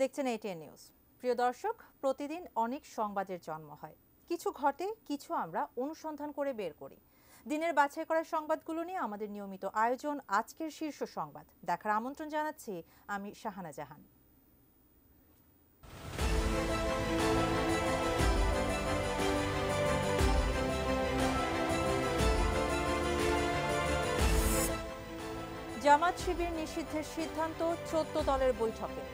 দেখছেন ATN news. প্রিয় দর্শক, প্রতিদিন অনেক সংবাদের জন্ম হয়। কিছু ঘটে, কিছু আমরা অনুসন্ধান করে বের করি। দিনের বাছাই করা সংবাদগুলো নিয়ে আমাদের নিয়মিত আয়োজন আজকের শীর্ষ সংবাদ দেখার আমন্ত্রণ জানাচ্ছি আমি শাহানা জাহান। জামাত শিবির নিষিদ্ধের সিদ্ধান্ত ১৪ দলের বৈঠকে।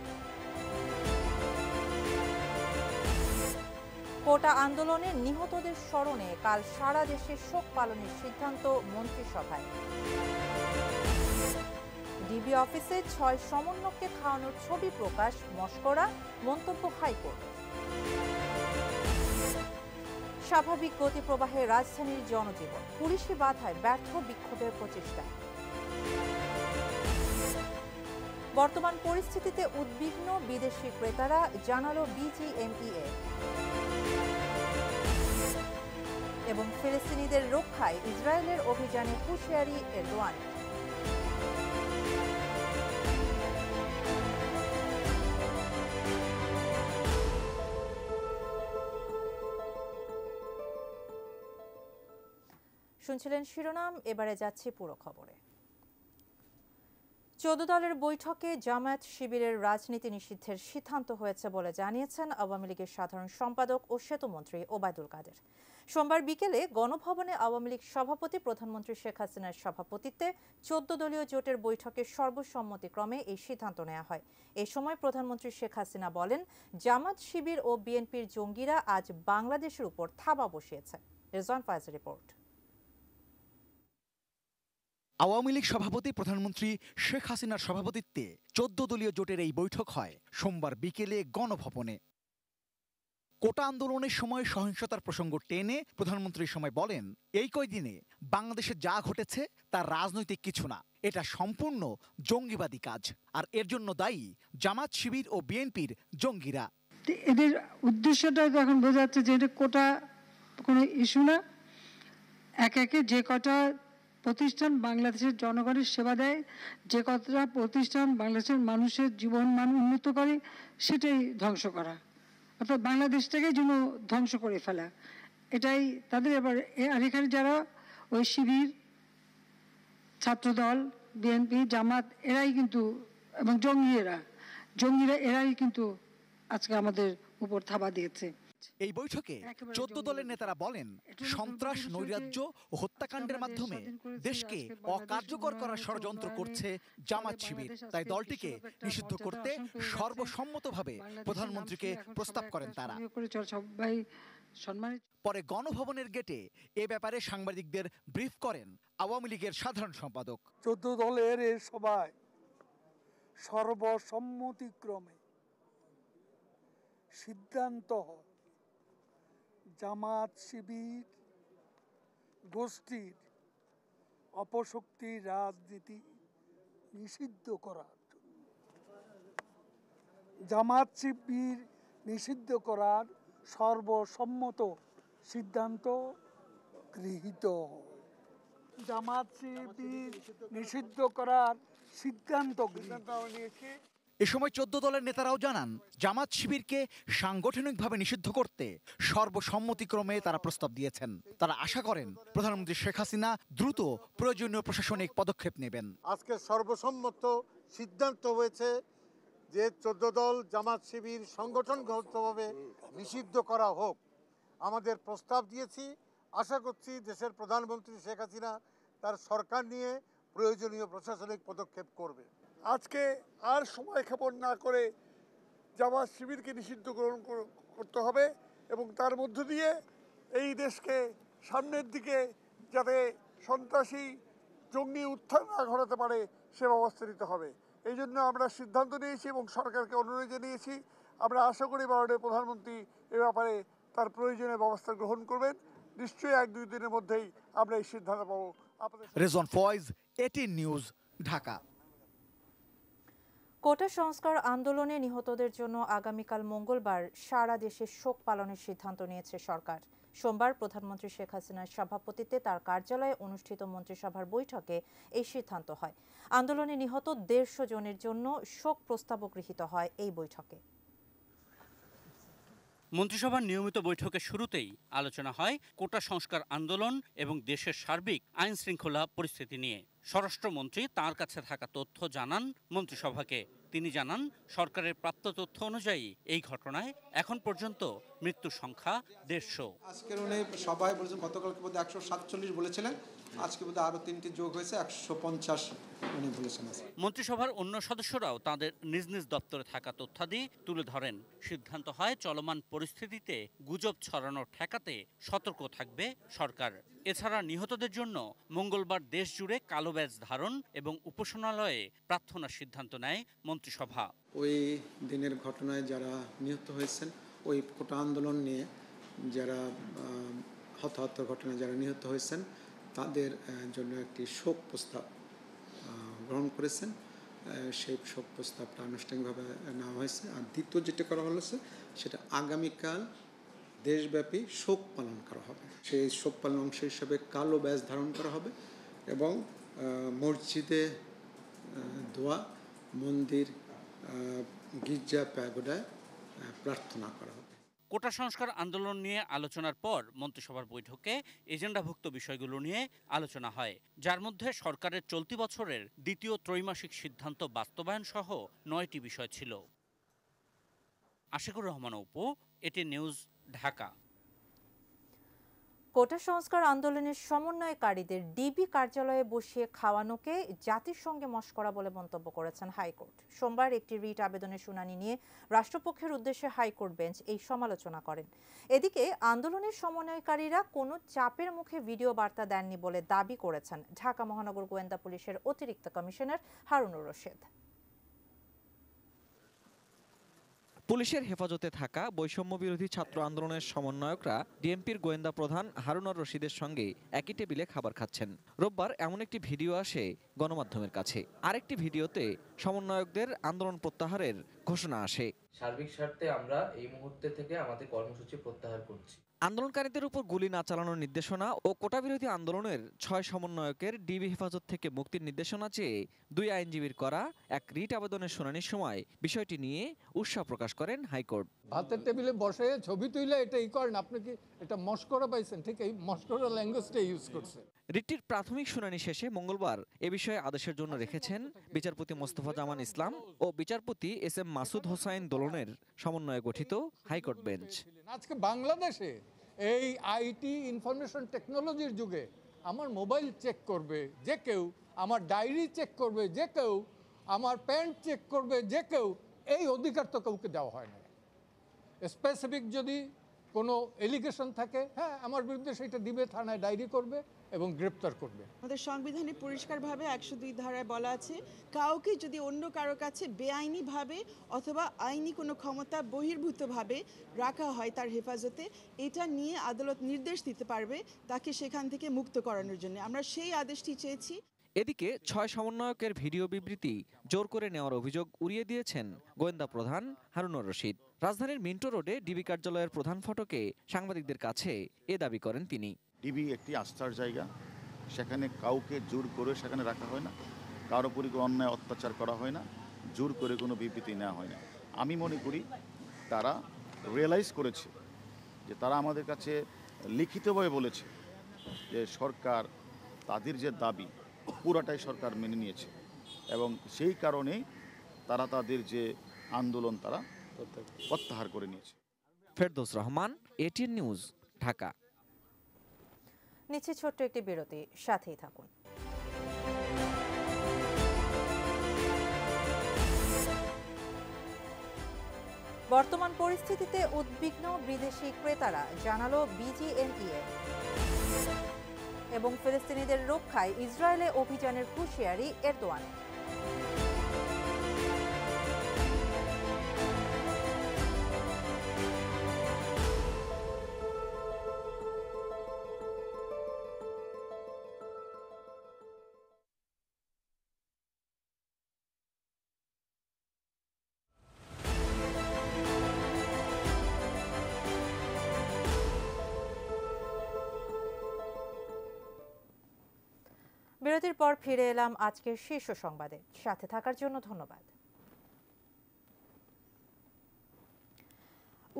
কোটা আন্দোলনে নিহতদের স্মরণে কাল সারা দেশে শোক পালনের সিদ্ধান্ত মন্ত্রিসভায়। ডিবি অফিসে ৬ সমন্বয়ককে খাওয়ানোর ছবি প্রকাশ, মশকরা, মন্তব্য হাইকোর্ট। স্বাভাবিক গতি প্রবাহে রাজধানীর জনজীবন, পুলিশি বাধায় ব্যর্থ বিক্ষোভের প্রচেষ্টা। বর্তমান পরিস্থিতিতে উদ্বিগ্ন বিদেশি ক্রেতারা, জানালো বিজিএমইএ। এবং ফিলিস্তিনিদের রক্ষায় ইসরায়েলের অভিযানে হুঁশিয়ারি এরদোয়ান। শুনছিলেন শিরোনাম, এবারে যাচ্ছি পুরো খবরে। ১৪ দলের বৈঠকে জামায়াত শিবিরের রাজনীতি নিষিদ্ধের সিদ্ধান্ত হয়েছে বলে জানিয়েছেন আওয়ামী লীগের সাধারণ সম্পাদক ও সেতুমন্ত্রী ওবায়দুল কাদের। সোমবার বিকেলে গণভবনে আওয়ামী লীগ সভাপতি প্রধানমন্ত্রী শেখ হাসিনার সভাপতিত্বে ১৪ দলীয় জোটের বৈঠকে সর্বসম্মতিক্রমে এই সিদ্ধান্ত নেওয়া হয়। এ সময় প্রধানমন্ত্রী শেখ হাসিনা বলেন, জামাত শিবির ও বিএনপির জঙ্গিরা আজ বাংলাদেশের উপর থাবা বসিয়েছে। রেজওয়ান ফায়েজের রিপোর্ট। আওয়ামী লীগ সভাপতি প্রধানমন্ত্রী শেখ হাসিনার সভাপতিত্বে ১৪ দলীয় জোটের এই বৈঠক হয় সোমবার বিকেলে গণভবনে। কোটা আন্দোলনের সময় সহিংসতার প্রসঙ্গ টেনে প্রধানমন্ত্রী সময় বলেন, এই কয়দিনে বাংলাদেশে যা ঘটেছে তা রাজনৈতিক কিছু না, এটা সম্পূর্ণ জঙ্গিবাদী কাজ, আর এর জন্য দায়ী জামাত শিবির ও বিএনপির জঙ্গিরা। এদের উদ্দেশ্যটা এখন বোঝা যাচ্ছে যে এটা কোটা কোনো ইস্যু না। একে যে কটা প্রতিষ্ঠান বাংলাদেশের জনগণের সেবা দেয়, যে কতটা প্রতিষ্ঠান বাংলাদেশের মানুষের জীবন মান উন্নত করে, সেটাই ধ্বংস করা, অর্থাৎ বাংলাদেশটাকে যেন ধ্বংস করে ফেলা, এটাই তাদের। এবার আর এখানে যারা ওই শিবির, ছাত্রদল, বিএনপি, জামাত, এরাই কিন্তু, এবং জঙ্গিরা এরাই কিন্তু আজকে আমাদের উপর থাবা দিয়েছে। এই বৈঠকে ১৪ দলের নেতারা বলেন, সন্ত্রাস, নৈরাজ্য ও হত্যাকাণ্ডের মাধ্যমে দেশকে অকার্যকর করার ষড়যন্ত্র করছে জামাত শিবির, তাই দলটিকে নিষিদ্ধ করতে সর্বসম্মতভাবে প্রধানমন্ত্রীকে প্রস্তাব করেন তারা। পরে গণভবনের গেটে এ ব্যাপারে সাংবাদিকদের ব্রিফ করেন আওয়ামী লীগের সাধারণ সম্পাদক। ১৪ দলের এই সভায় সর্বসম্মতিক্রমে সিদ্ধান্ত হয় জামাত শিবির গোষ্ঠীর অপশক্তি রাজনীতি নিষিদ্ধ করার জন্য। জামাত শিবির নিষিদ্ধ করার সর্বসম্মত সিদ্ধান্ত গৃহীত হয়। জামাত শিবির নিষিদ্ধ করার সিদ্ধান্ত নিয়েছে। এ সময় ১৪ দলের নেতারাও জানান, জামাত শিবিরকে সাংগঠনিকভাবে নিষিদ্ধ করতে সর্বসম্মতিক্রমে তারা প্রস্তাব দিয়েছেন। তারা আশা করেন প্রধানমন্ত্রী শেখ হাসিনা দ্রুত প্রয়োজনীয় প্রশাসনিক পদক্ষেপ নেবেন। আজকে সর্বসম্মত সিদ্ধান্ত হয়েছে যে ১৪ দল জামাত শিবির সংগঠনগতভাবে নিষিদ্ধ করা হোক। আমাদের প্রস্তাব দিয়েছি, আশা করছি দেশের প্রধানমন্ত্রী শেখ হাসিনা তার সরকার নিয়ে প্রয়োজনীয় প্রশাসনিক পদক্ষেপ করবে। আজকে আর সময় ক্ষেপণ না করে জামাত শিবিরকে নিষিদ্ধ করতে হবে এবং তার মধ্য দিয়ে এই দেশকে সামনের দিকে যাতে সন্ত্রাসী জঙ্গি উত্থান না ঘটাতে পারে সে ব্যবস্থা নিতে হবে। এই জন্য আমরা সিদ্ধান্ত নিয়েছি এবং সরকারকে অনুরোধ জানিয়েছি। আমরা আশা করি মাননীয় প্রধানমন্ত্রী এ ব্যাপারে তার প্রয়োজনীয় ব্যবস্থা গ্রহণ করবেন। নিশ্চয়ই ১-২ দিনের মধ্যেই আমরা এই সিদ্ধান্ত পাবো। Rezwan Foyez, ATN news, Dhaka. Quota সংস্কার আন্দোলনে নিহতদের জন্য আগামীকাল মঙ্গলবার সারা দেশে শোক পালনের সিদ্ধান্ত নিয়েছে সরকার। সোমবার প্রধানমন্ত্রী শেখ হাসিনার সভাপতিত্বে তার কার্যালয়ে অনুষ্ঠিত মন্ত্রিসভার বৈঠকে এই সিদ্ধান্ত হয়। আন্দোলনে নিহত 150 জনের জন্য শোক প্রস্তাবও গৃহীত হয় এই বৈঠকে। মন্ত্রিসভার নিয়মিত বৈঠকের শুরুতেই আলোচনা হয় কোটা সংস্কার আন্দোলন এবং দেশের সার্বিক আইন শৃঙ্খলা পরিস্থিতি নিয়ে। স্বরাষ্ট্রমন্ত্রী তাঁর কাছে থাকা তথ্য জানান মন্ত্রিসভাকে। তিনি জানান, সরকারের প্রাপ্ত তথ্য অনুযায়ী এই ঘটনায় এখন পর্যন্ত মৃত্যুর সংখ্যা 150। আজকের উনি সবাই বলেছেন, গতকালকে বোধহয় 147 বলেছিলেন, আজকে বোধহয় আরো 3টি যোগ হয়েছে 150 উনি বলেছেন। মন্ত্রিসভার অন্য সদস্যরাও তাদের নিজ নিজ দপ্তরে থাকা তথ্যাদি তুলে ধরেন। সিদ্ধান্ত হয় চলমান পরিস্থিতিতে গুজব ছড়ানো ঠেকাতে সতর্ক থাকবে সরকার। এছাড়া নিহতদের জন্য মঙ্গলবার দেশ জুড়ে কালো ব্যাজ ধারণ এবং উপাসনালয়ে প্রার্থনার সিদ্ধান্ত নেয় মন্ত্রিসভা। ওই দিনের ঘটনায় যারা নিহত হয়েছেন, ওই কোটা আন্দোলন নিয়ে যারা হতাহতের ঘটনায় যারা নিহত হয়েছেন, তাদের জন্য একটি শোক প্রস্তাব গ্রহণ করেছেন। সেই শোক প্রস্তাবটা আনুষ্ঠানিকভাবে নেওয়া হয়েছে। আর দ্বিতীয় যেটা করা হয়েছে, সেটা আগামীকাল দেশব্যাপী শোক পালন করা হবে। সেই শোক পালন অংশ হিসাবে কালো ব্যাজ ধারণ করা হবে এবং মসজিদে দোয়া, মন্দির, গির্জা, প্যাগোডায় প্রার্থনা করা হবে। কোটা সংস্কার আন্দোলন নিয়ে আলোচনার পর মন্ত্রিসভার বৈঠকে এজেন্ডাভুক্ত বিষয়গুলো নিয়ে আলোচনা হয়, যার মধ্যে সরকারের চলতি বছরের দ্বিতীয় ত্রৈমাসিক সিদ্ধান্ত বাস্তবায়ন সহ 9টি বিষয় ছিল। আশিকুর রহমান অপু, এটি নিউজ, ঢাকা। কোটা সংস্কার আন্দোলনের সমন্বয়কারীদের ডিবি কার্যালয়ে বসিয়ে খাওয়ানোকে জাতিসংঘে মশকরা বলে মন্তব্য করেছেন হাইকোর্ট। সোমবার একটি রিট আবেদনের শুনানি নিয়ে রাষ্ট্রপক্ষের উদ্দেশ্যে হাইকোর্ট বেঞ্চ এই সমালোচনা করেন। এদিকে আন্দোলনের সমন্বয়কারীরা কোনো চাপের মুখে ভিডিও বার্তা দেননি বলে দাবি করেছেন ঢাকা মহানগর গোয়েন্দা পুলিশের অতিরিক্ত কমিশনার হারুনুর রশিদ। পুলিশের হেফাজতে থাকা বৈষম্য বিরোধী ছাত্র আন্দোলনের সমন্বয়করা ডিএমপির গোয়েন্দা প্রধান হারুনুর রশিদের সঙ্গে একই টেবিলে খাবার খাচ্ছেন। রোববার এমন একটি ভিডিও আসে গণমাধ্যমের কাছে। আরেকটি ভিডিওতে সমন্বয়কদের আন্দোলন প্রত্যাহারের ঘোষণা আসে। সার্বিক স্বার্থে আমরা এই মুহূর্তে থেকে আমাদের কর্মসূচি প্রত্যাহার করছি। আন্দোলনকারীদের উপর গুলি না চালানোর নির্দেশনা ও কোটা বিরোধী আন্দোলনের 6 সমন্বয়কের ডিবি হেফাজত থেকে মুক্তির নির্দেশনা চেয়ে 2 আইনজীবীর করা এক রিট আবেদনের শুনানির সময় বিষয়টি নিয়ে উৎসাহ প্রকাশ করেন হাইকোর্ট। ভাতের টেবিলে বসে ছবি তুলে এটাই করেন, আপনি কি এটা মশকরা পাইছেন? ঠিক এই মশকরা ল্যাঙ্গুয়েজটা ইউজ করছে। রিটটির প্রাথমিক শুনানি শেষে মঙ্গলবার এ বিষয়ে আদেশের জন্য রেখেছেন বিচারপতি মোস্তফা জামান ইসলাম ও বিচারপতি এস.এম. মাসুদ হোসাইন দোলনের সমন্বয়ে গঠিত হাইকোর্ট বেঞ্চ। আজকে বাংলাদেশে এই আইটি ইনফরমেশন টেকনোলজির যুগে আমার মোবাইল চেক করবে যে কেউ, আমার ডায়েরি চেক করবে যে কেউ, আমার প্যান্ট চেক করবে যে কেউ, এই অধিকার তো কাউকে দেওয়া হয় না। স্পেসিফিক যদি কোনো এলিগেশন থাকে, হ্যাঁ আমার বিরুদ্ধে সেটা দিবে, থানায় ডায়েরি করবে এবং গ্রেপ্তার করবে। আমাদের সংবিধানে পরিষ্কারভাবে 102 ধারায় বলা আছে, কাউকে যদি অন্য কারো কাছে বেআইনিভাবে অথবা আইনি কোনো ক্ষমতা বহির্ভূতভাবে রাখা হয় তার হেফাজতে, এটা নিয়ে আদালত নির্দেশ দিতে পারবে তাকে সেখান থেকে মুক্ত করানোর জন্য। আমরা সেই আদেশটি চেয়েছি। এদিকে 6 সমন্বয়কের ভিডিও বিবৃতি জোর করে নেওয়ার অভিযোগ উড়িয়ে দিয়েছেন গোয়েন্দা প্রধান হারুনুর রশিদ। রাজধানীর মিন্টো রোডে ডিবি কার্যালয়ের প্রধান ফটকে সাংবাদিকদের কাছে এ দাবি করেন তিনি। ডিবি একটি আস্থার জায়গা, সেখানে কাউকে জোর করে সেখানে রাখা হয় না, কারো উপর অন্যায় অত্যাচার করা হয় না, জোর করে কোনো বিবৃতি নেওয়া হয় না। আমি মনে করি তারা রিয়েলাইজ করেছে যে তারা আমাদের কাছে লিখিতভাবে বলেছে যে সরকার তাদের যে দাবি পুরাটাই সরকার মেনে নিয়েছে এবং সেই কারণেই তারা তাদের যে আন্দোলন তারা প্রত্যাহার করে নিয়েছে। Ferdous Rahman, ATN news, Dhaka. নিচ্ছে ছোট্ট একটি বিরতি, সাথেই থাকুন। বর্তমান পরিস্থিতিতে উদ্বিগ্ন বিদেশি ক্রেতারা, জানালো বিজিএমইএ। এবং ফিলিস্তিনিদের রক্ষায় ইসরায়েলে অভিযানের হুঁশিয়ারি এরদোয়ানের। বিরতির পর ফিরে এলাম আজকের শীর্ষ সংবাদে। সাথে থাকার জন্য ধন্যবাদ।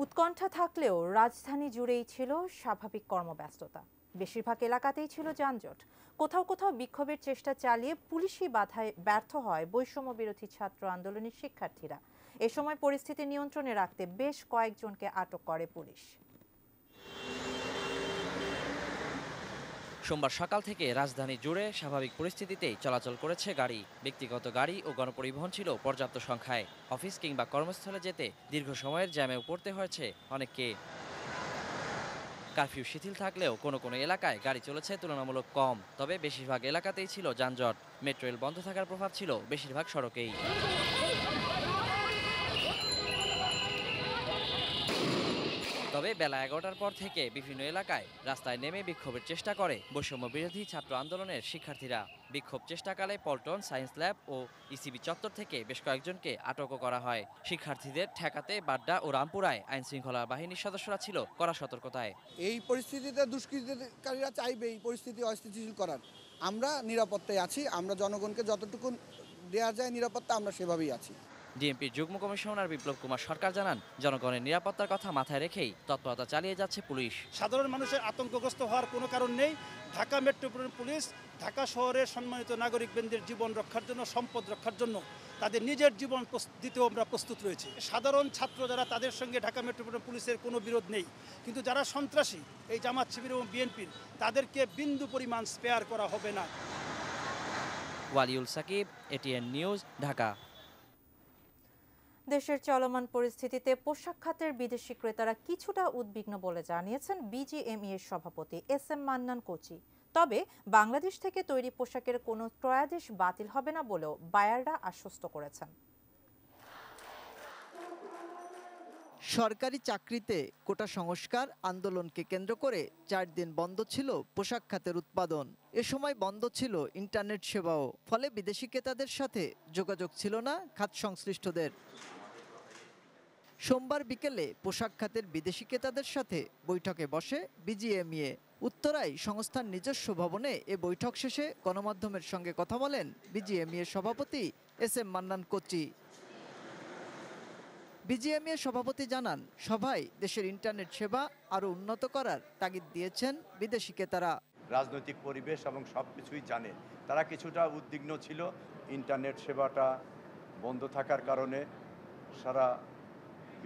উৎকণ্ঠা থাকলেও রাজধানী জুড়েই ছিল স্বাভাবিক কর্মব্যস্ততা। বেশিরভাগ এলাকাতেই ছিল যানজট। কোথাও কোথাও বিক্ষোভের চেষ্টা চালিয়ে পুলিশি বাধায় ব্যর্থ হয় বৈষম্য বিরোধী ছাত্র আন্দোলনের শিক্ষার্থীরা। এ সময় পরিস্থিতি নিয়ন্ত্রণে রাখতে বেশ কয়েকজনকে আটক করে পুলিশ। সোমবার সকাল থেকে রাজধানী জুড়ে স্বাভাবিক পরিস্থিতিতেই চলাচল করেছে গাড়ি। ব্যক্তিগত গাড়ি ও গণপরিবহন ছিল পর্যাপ্ত সংখ্যায়। অফিস কিংবা কর্মস্থলে যেতে দীর্ঘ সময়ের জ্যামেও পড়তে হয়েছে অনেককে। কারফিউ শিথিল থাকলেও কোনো কোনো এলাকায় গাড়ি চলেছে তুলনামূলক কম, তবে বেশিরভাগ এলাকাতেই ছিল যানজট। মেট্রো রেল বন্ধ থাকার প্রভাব ছিল বেশিরভাগ সড়কেই। তবে বেলা 11টার পর থেকে বিভিন্ন এলাকায় রাস্তায় নেমে বিক্ষোভের চেষ্টা করে বৈষম্য বিরোধী ছাত্র আন্দোলনের শিক্ষার্থীরা। বিক্ষোভ চেষ্টাকালে পল্টন সায়েন্স ল্যাব ও ইসিবি চত্বর থেকে বেশ কয়েকজনকে আটকও করা হয়। শিক্ষার্থীদের ঠেকাতে বাড্ডা ও রামপুরায় আইন শৃঙ্খলা বাহিনীর সদস্যরা ছিল কড়া সতর্কতায়। এই পরিস্থিতিতে দুষ্কৃতিকারীরা চাইবে এই পরিস্থিতি অস্থিতিশীল করার। আমরা নিরাপত্তায় আছি, আমরা জনগণকে যতটুকু দেওয়া যায় নিরাপত্তা আমরা সেভাবেই আছি। ডিএমপির যুগ্ম কমিশনার বিপ্লব কুমার সরকার জানান, জনগণের নিরাপত্তার কথা মাথায় রেখেই তৎপরতা চালিয়ে যাচ্ছে পুলিশ। সাধারণ মানুষের আতঙ্কগ্রস্ত হওয়ার কোনো কারণ নেই। ঢাকা মেট্রোপলিটন পুলিশ ঢাকা শহরের সম্মানিত নাগরিকবৃন্দের জীবন রক্ষার জন্য, সম্পদ রক্ষার জন্য তাদের নিজের জীবন দিতেও আমরা প্রস্তুত রয়েছি। সাধারণ ছাত্র যারা, তাদের সঙ্গে ঢাকা মেট্রোপলিটন পুলিশের কোনো বিরোধ নেই, কিন্তু যারা সন্ত্রাসী, এই জামাত শিবির এবং বিএনপির, তাদেরকে বিন্দু পরিমাণ স্পেয়ার করা হবে না। Waliul Sakib, ATN news, Dhaka. দেশের চলমান পরিস্থিতিতে পোশাক খাতের বিদেশি ক্রেতারা কিছুটা উদ্বিগ্ন বলে জানিয়েছেন বিজিএমইএর সভাপতি এসএম মান্নান কোচি। তবে বাংলাদেশ থেকে তৈরি পোশাকের কোনো ক্রয়াদেশ বাতিল হবে না বলেও বায়াররা আশ্বস্ত করেছেন। সরকারি চাকরিতে কোটা সংস্কার আন্দোলনকে কেন্দ্র করে 4 দিন বন্ধ ছিল পোশাক খাতের উৎপাদন। এ সময় বন্ধ ছিল ইন্টারনেট সেবাও, ফলে বিদেশি ক্রেতাদের সাথে যোগাযোগ ছিল না খাত সংশ্লিষ্টদের। সোমবার বিকেলে পোশাক খাতের বিদেশি ক্রেতাদের সাথে বৈঠকে বসে বিজিএমইএ। উত্তরায় সংস্থার নিজস্ব ভবনে এ বৈঠক শেষে গণমাধ্যমের সঙ্গে কথা বলেন বিজিএমইএ সভাপতি এসএম মান্নান কোচি। বিজিএমইএ সভাপতি জানান, সভায় দেশের ইন্টারনেট সেবা আরও উন্নত করার তাগিদ দিয়েছেন বিদেশি ক্রেতারা। রাজনৈতিক পরিবেশ এবং সব কিছুই জানে, তারা কিছুটা উদ্বিগ্ন ছিল। ইন্টারনেট সেবাটা বন্ধ থাকার কারণে সারা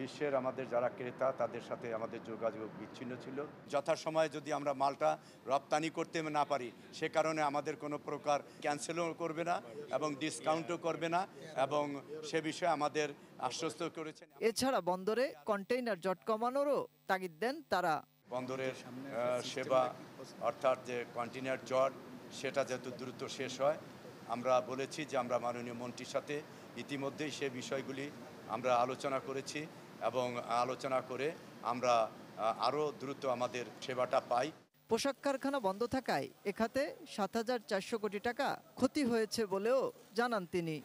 বিশ্বের আমাদের যারা ক্রেতা, তাদের সাথে আমাদের যোগাযোগ বিচ্ছিন্ন ছিল। যথাসময়ে যদি আমরা মালটা রপ্তানি করতে না পারি, সে কারণে আমাদের কোনো প্রকার ক্যান্সেলও করবে না এবং ডিসকাউন্টও করবে না, এবং সে বিষয়ে আমাদের আশ্বস্ত করেছেন। এছাড়া বন্দরে কন্টেইনার জট কমানোরও তাগিদ দেন তারা। বন্দরের সেবা অর্থাৎ যে কন্টেইনার জট, সেটা যত দ্রুত শেষ হয়, আমরা বলেছি যে আমরা মাননীয় মন্ত্রীর সাথে ইতিমধ্যেই সে বিষয়গুলি আমরা আলোচনা করেছি এবং আলোচনা করে আমরা আরও দ্রুত আমাদের সেবাটা পাই। পোশাক কারখানা বন্ধ থাকায় এ খাতে ৭,৪০০ কোটি টাকা ক্ষতি হয়েছে বলেও জানান তিনি।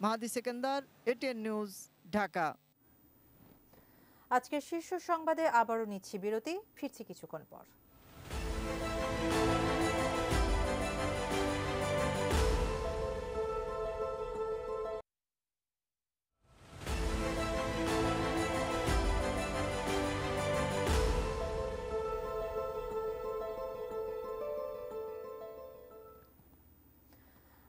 মাহাদি সেকেন্দার, এটিএন নিউজ, ঢাকা। আজকের শীর্ষ সংবাদে আবারও নিচ্ছি বিরতি, ফিরছি কিছুক্ষণ পর।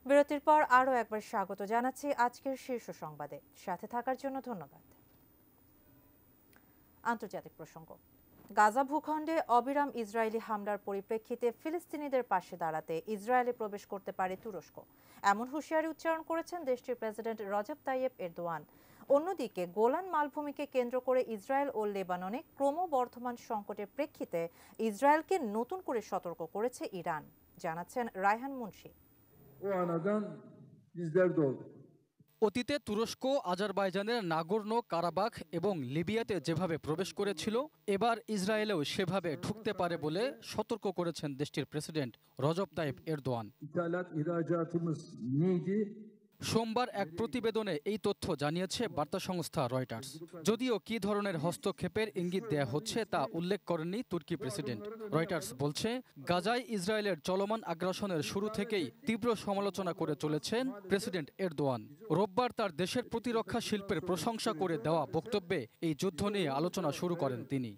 বিরতির পর আরও একবার স্বাগত জানাচ্ছি আজকের শীর্ষ সংবাদে। সাথে থাকার জন্য ধন্যবাদ। আন্তর্জাতিক প্রসঙ্গ। গাজা ভূখণ্ডে অবিরাম ইসরায়েলি হামলার পরিপ্রেক্ষিতে ফিলিস্তিনিদের পাশে দাঁড়াতে ইসরায়েলে প্রবেশ করতে পারে তুরস্ক, এমন হুঁশিয়ারি উচ্চারণ করেছেন দেশটির প্রেসিডেন্ট রজব তাইয়েপ এরদোয়ান। অন্যদিকে গোলান মালভূমিকে কেন্দ্র করে ইসরায়েল ও লেবাননে ক্রমবর্ধমান সংকটের প্রেক্ষিতে ইসরায়েলকে নতুন করে সতর্ক করেছে ইরান, জানাচ্ছেন রায়হান মুন্সি। অতীতে তুরস্ক আজারবাইজানের নাগোর্নো কারাবাখ এবং লিবিয়াতে যেভাবে প্রবেশ করেছিল, এবার ইসরায়েলেও সেভাবে ঢুকতে পারে বলে সতর্ক করেছেন দেশটির প্রেসিডেন্ট রজব তাইয়েপ এরদোয়ান। সোমবার এক প্রতিবেদনে এই তথ্য জানিয়েছে বার্তা সংস্থা রয়টার্স। যদিও কী ধরনের হস্তক্ষেপের ইঙ্গিত দেয়া হচ্ছে তা উল্লেখ করেননি তুর্কি প্রেসিডেন্ট। রয়টার্স বলছে, গাজায় ইসরায়েলের চলমান আগ্রাসনের শুরু থেকেই তীব্র সমালোচনা করে চলেছেন প্রেসিডেন্ট এরদোয়ান। রোববার তার দেশের প্রতিরক্ষা শিল্পের প্রশংসা করে দেওয়া বক্তব্যে এই যুদ্ধ নিয়ে আলোচনা শুরু করেন তিনি।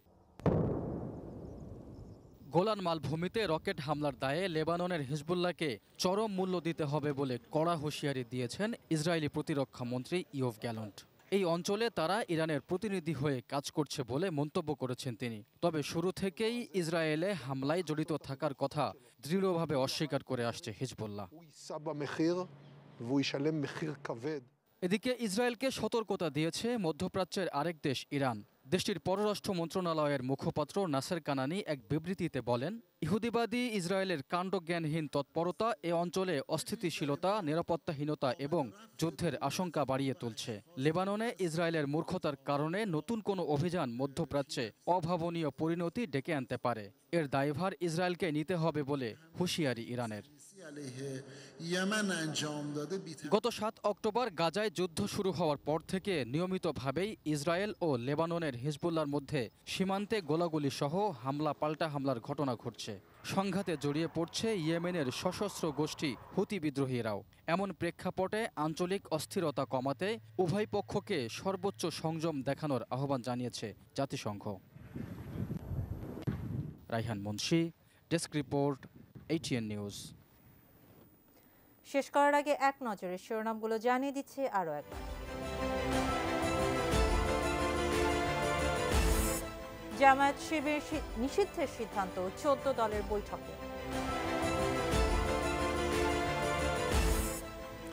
গোলান মালভূমিতে রকেট হামলার দায়ে লেবাননের হিজবুল্লাহকে চরম মূল্য দিতে হবে বলে কড়া হুঁশিয়ারি দিয়েছেন ইসরায়েলি প্রতিরক্ষা মন্ত্রী ইয়োভ গ্যালান্ট। এই অঞ্চলে তারা ইরানের প্রতিনিধি হয়ে কাজ করছে বলে মন্তব্য করেছেন তিনি। তবে শুরু থেকেই ইসরায়েলে হামলায় জড়িত থাকার কথা দৃঢ়ভাবে অস্বীকার করে আসছে হিজবুল্লাহ। এদিকে ইসরায়েলকে সতর্কতা দিয়েছে মধ্যপ্রাচ্যের আরেক দেশ ইরান। দেশটির পররাষ্ট্র মন্ত্রণালয়ের মুখপাত্র নাসের কানানি এক বিবৃতিতে বলেন, ইহুদিবাদী ইসরায়েলের কাণ্ডজ্ঞানহীন তৎপরতা এ অঞ্চলে অস্থিতিশীলতা, নিরাপত্তাহীনতা এবং যুদ্ধের আশঙ্কা বাড়িয়ে তুলছে। লেবাননে ইসরায়েলের মূর্খতার কারণে নতুন কোনো অভিযান মধ্যপ্রাচ্যে অভাবনীয় পরিণতি ডেকে আনতে পারে। এর দায়ভার ইসরায়েলকে নিতে হবে বলে হুঁশিয়ারি ইরানের। গত ৭ অক্টোবর গাজায় যুদ্ধ শুরু হওয়ার পর থেকে নিয়মিতভাবেই ইসরায়েল ও লেবাননের হিজবুল্লাহর মধ্যে সীমান্তে গোলাগুলি সহ হামলা পাল্টা হামলার ঘটনা ঘটছে। সংঘাতে জড়িয়ে পড়ছে ইয়েমেনের সশস্ত্র গোষ্ঠী হুতি বিদ্রোহীরাও। এমন প্রেক্ষাপটে আঞ্চলিক অস্থিরতা কমাতে উভয় পক্ষকে সর্বোচ্চ সংযম দেখানোর আহ্বান জানিয়েছে জাতিসংঘ। Raihan Munshi, desk report, ATN news. শেষ করার আগে এক নজরে শিরোনামগুলো জানিয়ে দিচ্ছে আরও একবার। জামায়াত শিবির নিষিদ্ধের সিদ্ধান্ত 14 দলের বৈঠকে।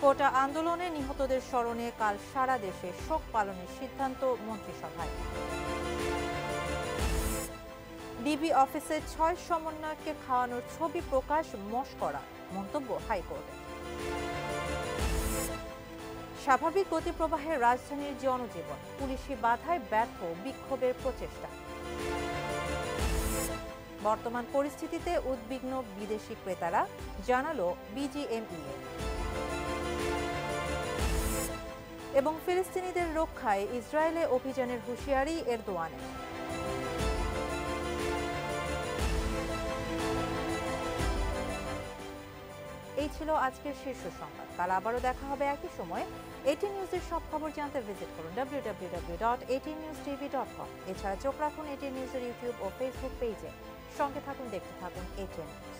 কোটা আন্দোলনে নিহতদের স্মরণে কাল সারা দেশে শোক পালনের সিদ্ধান্ত মন্ত্রিসভায়। ডিবি অফিসে 6 সমন্বয়ককে খাওয়ানোর ছবি প্রকাশ মশকরা, মন্তব্য হাইকোর্টে। স্বাভাবিক গতিপ্রবাহে রাজধানীর জনজীবন, পুলিশি বাধায় ব্যর্থ বিক্ষোভের প্রচেষ্টা। বর্তমান পরিস্থিতিতে উদ্বিগ্ন বিদেশি ক্রেতারা, জানালো বিজিএমইএ। এবং ফিলিস্তিনিদের রক্ষায় ইসরায়েলে অভিযানের হুঁশিয়ারি এরদোয়ানের। এই ছিল আজকের শীর্ষ সংবাদ। কাল আবারও দেখা হবে একই সময়। ATN নিউজের সব খবর জানতে ভিজিট করুন www.atnnewstv.com। এছাড়া চোখ রাখুন ATN নিউজের ইউটিউব ও ফেসবুক পেজে। সঙ্গে থাকুন, দেখতে থাকুন ATN নিউজ।